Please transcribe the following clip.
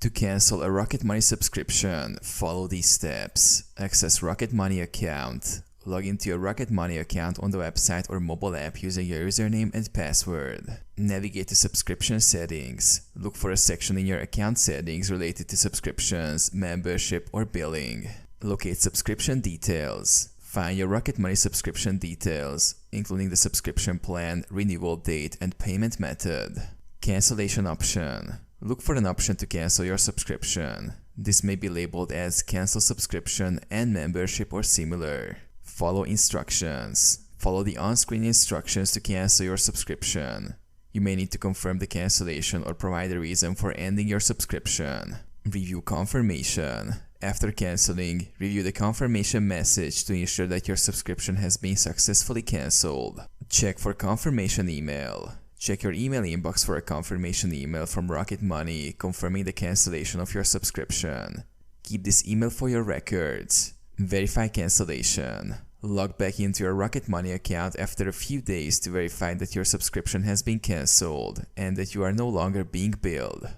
To cancel a Rocket Money subscription, follow these steps. Access Rocket Money account. Log into your Rocket Money account on the website or mobile app using your username and password. Navigate to subscription settings. Look for a section in your account settings related to subscriptions, membership, or billing. Locate subscription details. Find your Rocket Money subscription details, including the subscription plan, renewal date, and payment method. Cancellation option. Look for an option to cancel your subscription. This may be labeled as cancel subscription and membership or similar. Follow instructions. Follow the on-screen instructions to cancel your subscription. You may need to confirm the cancellation or provide a reason for ending your subscription. Review confirmation. After canceling, review the confirmation message to ensure that your subscription has been successfully canceled. Check for confirmation email. Check your email inbox for a confirmation email from Rocket Money confirming the cancellation of your subscription. Keep this email for your records. Verify cancellation. Log back into your Rocket Money account after a few days to verify that your subscription has been cancelled and that you are no longer being billed.